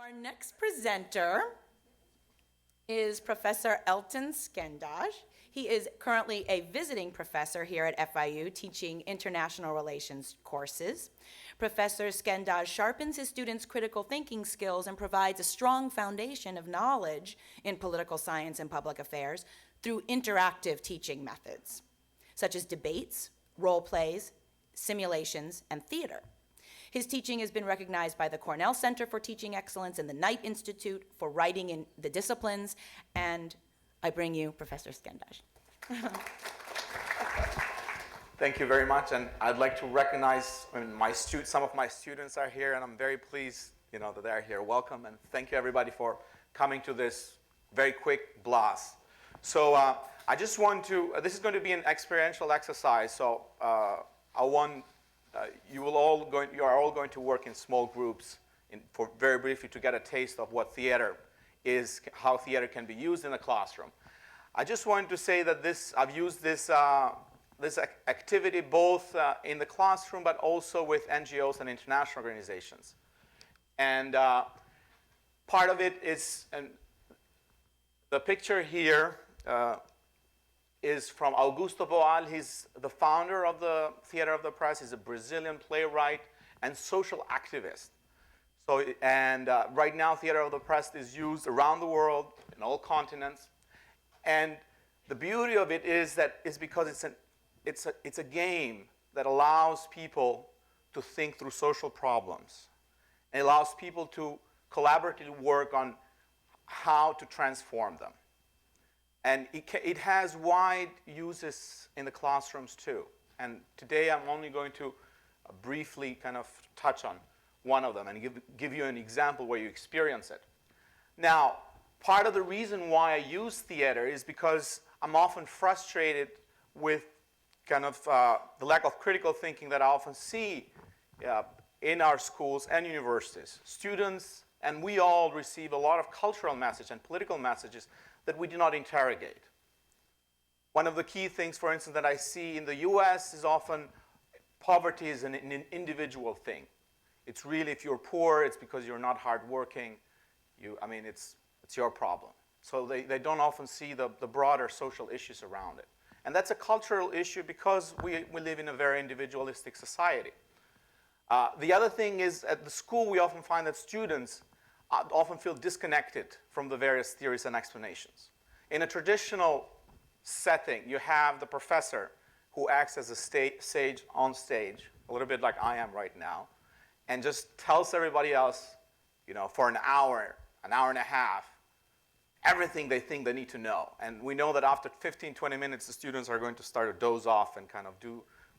Our next presenter is Professor Elton Skendaj. He is currently a visiting professor here at FIU teaching international relations courses. Professor Skendaj sharpens his students' critical thinking skills and provides a strong foundation of knowledge in political science and public affairs through interactive teaching methods, such as debates, role plays, simulations, and theater. His teaching has been recognized by the Cornell Center for Teaching Excellence and the Knight Institute for Writing in the Disciplines, and I bring you Professor Skendaj. Thank you very much, and I'd like to recognize some of my students are here, and I'm very pleased, that they're here. Welcome, and thank you everybody for coming to this very quick blast. So I just want to. This is going to be an experiential exercise. So you are all going to work in small groups for very briefly to get a taste of what theater is, how theater can be used in the classroom. I just wanted to say that I've used this activity both in the classroom but also with NGOs and international organizations. And part of it is, and the picture here is from Augusto Boal. He's the founder of the Theater of the Press. He's a Brazilian playwright and social activist. So, right now, Theater of the Press is used around the world in all continents. And the beauty of it is because it's a game that allows people to think through social problems. It allows people to collaboratively work on how to transform them. And it has wide uses in the classrooms too. And today I'm only going to briefly kind of touch on one of them and give you an example where you experience it. Now, part of the reason why I use theater is because I'm often frustrated with kind of the lack of critical thinking that I often see in our schools and universities. Students and we all receive a lot of cultural messages and political messages that we do not interrogate. One of the key things, for instance, that I see in the US is often poverty is an individual thing. It's really, if you're poor, it's because you're not hardworking. It's your problem. So they don't often see the broader social issues around it. And that's a cultural issue because we live in a very individualistic society. The other thing is, at the school, we often find that students often feel disconnected from the various theories and explanations. In a traditional setting, you have the professor who acts as a sage on stage, a little bit like I am right now, and just tells everybody else, for an hour and a half, everything they think they need to know. And we know that after 15, 20 minutes, the students are going to start to doze off and kind of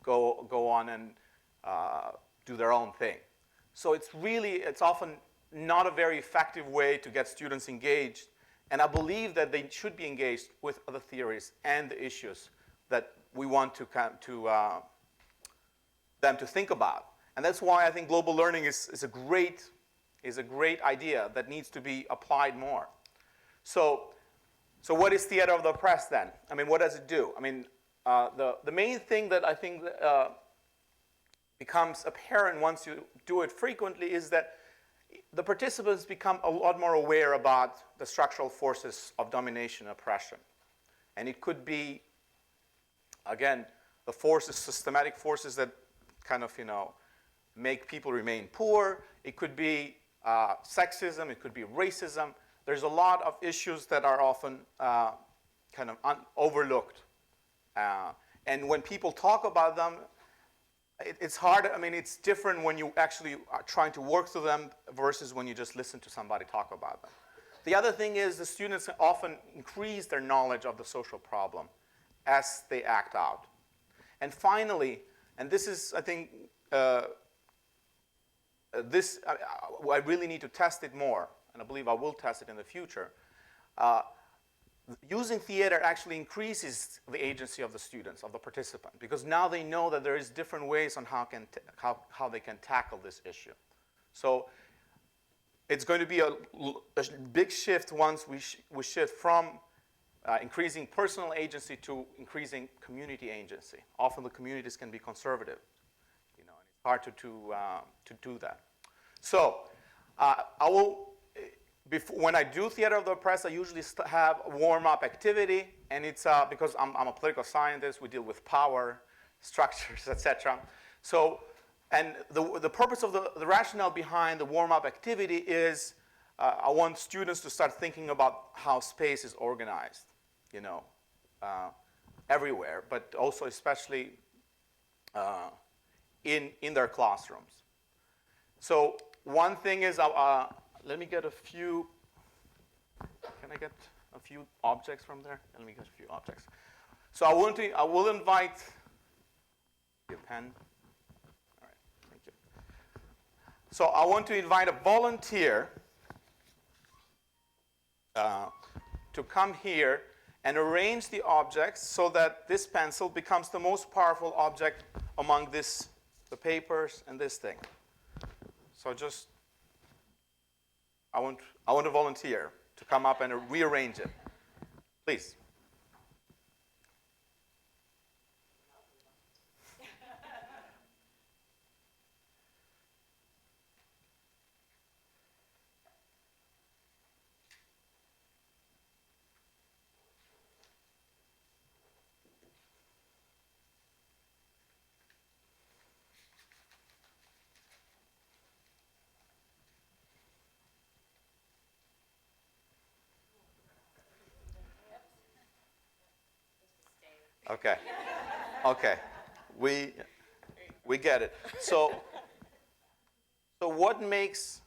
go on and do their own thing. So it's often not a very effective way to get students engaged. And I believe that they should be engaged with other theories and the issues that we want them to think about. And that's why I think global learning is a great idea that needs to be applied more. So what is Theater of the Press then? What does it do? The main thing that I think becomes apparent once you do it frequently is that the participants become a lot more aware about the structural forces of domination and oppression. And it could be, again, the systematic forces that kind of, make people remain poor. It could be sexism. It could be racism. There's a lot of issues that are often kind of overlooked. And when people talk about them, it's hard. It's different when you actually are trying to work through them versus when you just listen to somebody talk about them. The other thing is the students often increase their knowledge of the social problem as they act out. And finally, and this is, I think, I really need to test it more, and I believe I will test it in the future. Using theater actually increases the agency of the students, of the participant, because now they know that there is different ways on how they can tackle this issue. So it's going to be a big shift once we shift from increasing personal agency to increasing community agency. Often the communities can be conservative, and it's hard to do that. So I will when I do theater of the oppressed, I usually have a warm-up activity, and it's because I'm a political scientist, we deal with power, structures, etc. So, and the purpose of the rationale behind the warm-up activity is I want students to start thinking about how space is organized, everywhere, but also especially in their classrooms. So one thing is, let me get a few, can I get a few objects from there? Let me get a few objects. So I will invite, a pen. All right, thank you. So I want to invite a volunteer to come here and arrange the objects so that this pencil becomes the most powerful object among the papers and this thing. So just, I want a volunteer to come up and rearrange it. Please. Okay. Okay. We get it. So what makes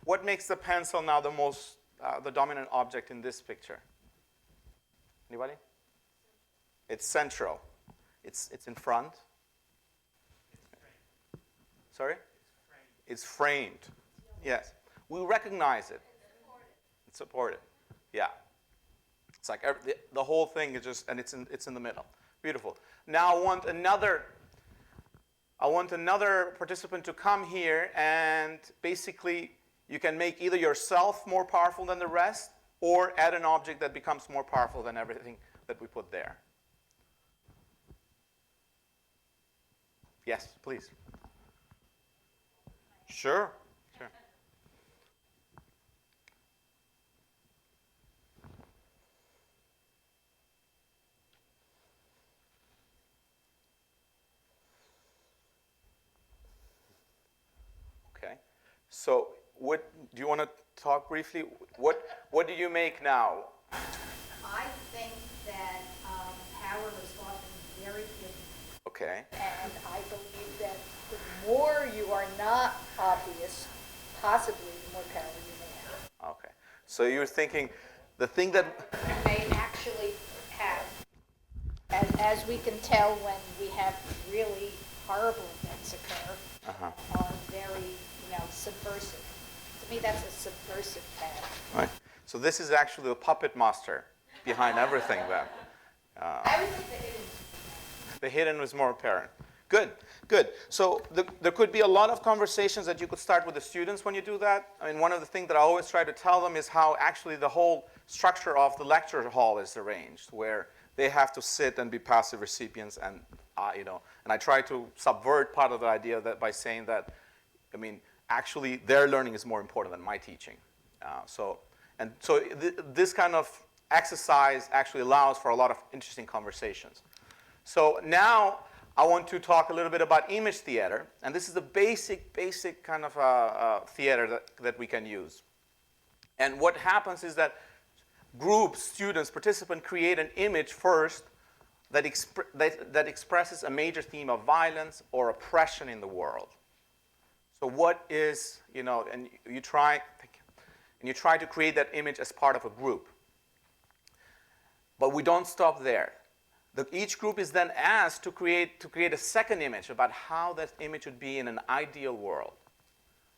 the pencil now the dominant object in this picture? Anybody? It's central. It's in front. Sorry? It's framed. Yes. We recognize it. It's supported. Yeah. It's like the whole thing is just, and it's in the middle. Beautiful. Now I want another participant to come here, and basically you can make either yourself more powerful than the rest, or add an object that becomes more powerful than everything that we put there. Yes, please. Sure. Sure. Okay. So do you want to talk briefly? What do you make now? I think that power is often very hidden. Okay. And I believe that the more you are not obvious, possibly the more power you may have. Okay. So you're thinking the thing that You may actually have, as we can tell when we have really horrible events occur, are very, subversive. To me, that's a subversive power. Right. So this is actually the puppet master behind everything then. I would think the hidden. The hidden was more apparent. Good, good. So there could be a lot of conversations that you could start with the students when you do that. I mean, one of the things that I always try to tell them is how actually the whole structure of the lecture hall is arranged, where they have to sit and be passive recipients, and and I try to subvert part of the idea that by saying that, actually their learning is more important than my teaching. So this kind of exercise actually allows for a lot of interesting conversations. So now I want to talk a little bit about image theater, and this is the basic kind of theater that we can use. And what happens is that groups, students, participants create an image first that expresses a major theme of violence or oppression in the world. So what is, and you try to create that image as part of a group. But we don't stop there. Each group is then asked to create a second image about how that image would be in an ideal world.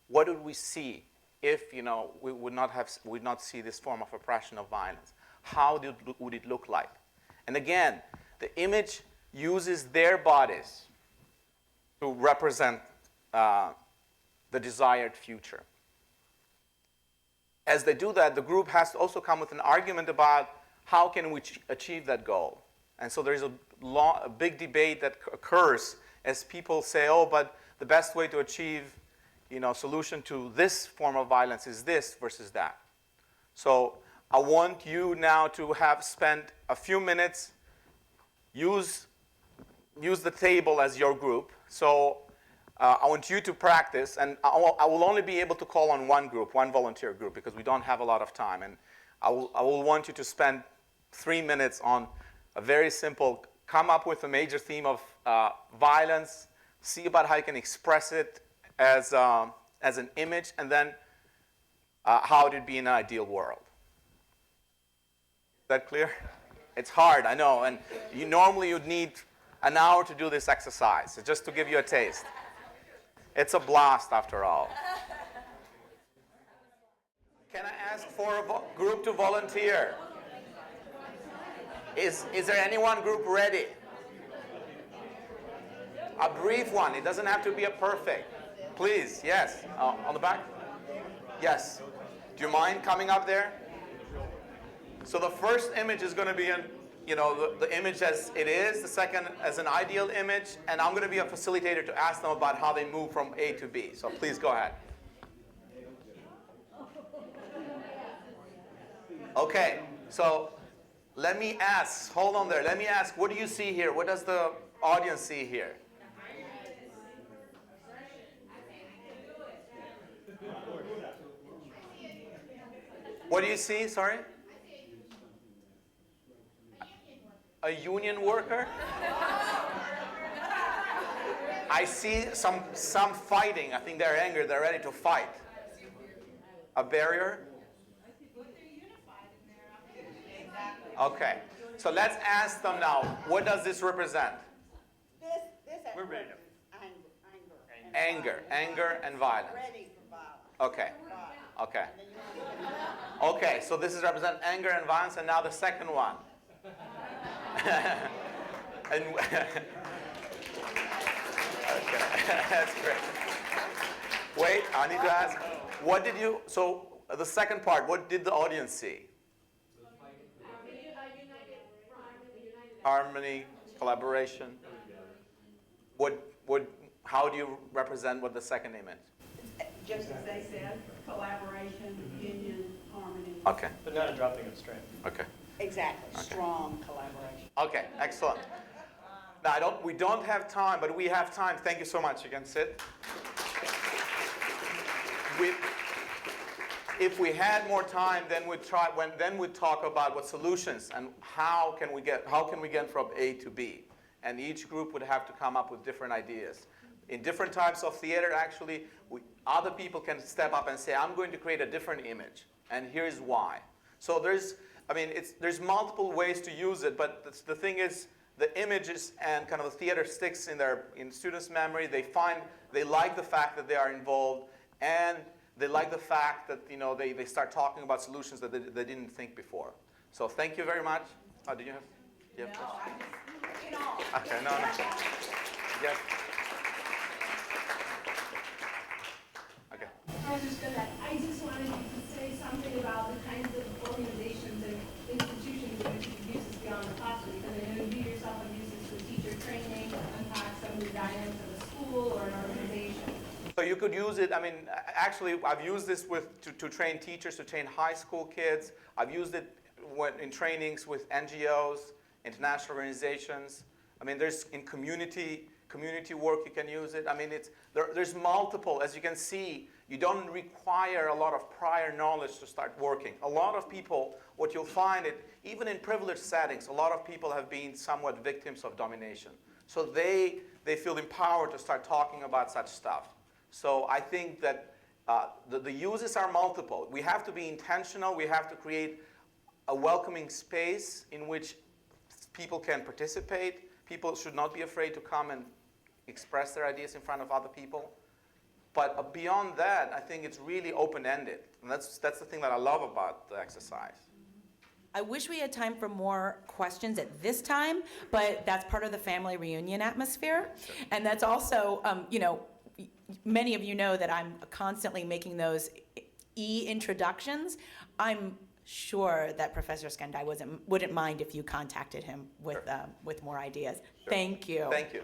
What would we see if we would not see this form of oppression of violence? How would it look like? And again, the image uses their bodies to represent the desired future. As they do that, the group has to also come with an argument about how can we achieve that goal. And so there's a big debate that occurs as people say, oh, but the best way to achieve, solution to this form of violence is this versus that. So I want you now to have spent a few minutes, use the table as your group. So I want you to practice, and I will only be able to call on one group, one volunteer group, because we don't have a lot of time. And I will want you to spend 3 minutes on a very simple, come up with a major theme of violence, see about how you can express it as an image, and then how it would be in an ideal world. Is that clear? It's hard, I know, and normally you'd need an hour to do this exercise, just to give you a taste. It's a blast after all. Can I ask for a group to volunteer? Is there anyone group ready? A brief one, it doesn't have to be a perfect. Please, yes. On the back? Yes. Do you mind coming up there? So the first image is going to be the image as it is, the second as an ideal image, and I'm going to be a facilitator to ask them about how they move from A to B. So please go ahead. Okay, so let me ask, hold on there, let me ask, what do you see here? What does the audience see here? What do you see, sorry? A union worker? I see some fighting. I think they're angry. They're ready to fight. A barrier? Okay. So let's ask them now. What does this represent? We're ready. Anger and violence. Ready for violence. Okay. Okay. Okay. So this is represent anger and violence, and now the second one. And okay, that's great. Wait, I need to ask. What did you? So the second part. What did the audience see? Harmony, collaboration. How do you represent what the second image? Just as they said, collaboration, union, harmony. Okay. But not a dropping of strength. Okay. Exactly, Okay. strong collaboration. Okay. Excellent. Now we don't have time, but we have time. Thank you so much. You can sit. If we had more time, then we'd talk about what solutions and how can we get from A to B. And each group would have to come up with different ideas. In different types of theater, actually, other people can step up and say, I'm going to create a different image, and here's why. So there's multiple ways to use it, but the thing is, the images and kind of the theater sticks in students' memory. They like the fact that they are involved, and they like the fact that they start talking about solutions that they didn't think before. So thank you very much. Do you have questions? Okay, no. Yes. Okay. I just wanted you to say something about the kinds of organizations and institutions that you could use this beyond the classroom, because I know you yourself have used this for teacher training, unpack some of the dynamics of a school or an organization. So you could use it, actually, I've used this to train teachers, to train high school kids. I've used it in trainings with NGOs, international organizations. There's in community work you can use it. There's multiple. As you can see, you don't require a lot of prior knowledge to start working. A lot of people, what you'll find, even in privileged settings, a lot of people have been somewhat victims of domination. So they feel empowered to start talking about such stuff. So I think that the uses are multiple. We have to be intentional. We have to create a welcoming space in which people can participate. People should not be afraid to come and express their ideas in front of other people. But beyond that, I think it's really open-ended. And that's the thing that I love about the exercise. I wish we had time for more questions at this time, but that's part of the family reunion atmosphere. Sure. And that's also, many of you know that I'm constantly making those introductions. I'm sure that Professor Skendaj wouldn't mind if you contacted him with more ideas. Sure. Thank you. Thank you.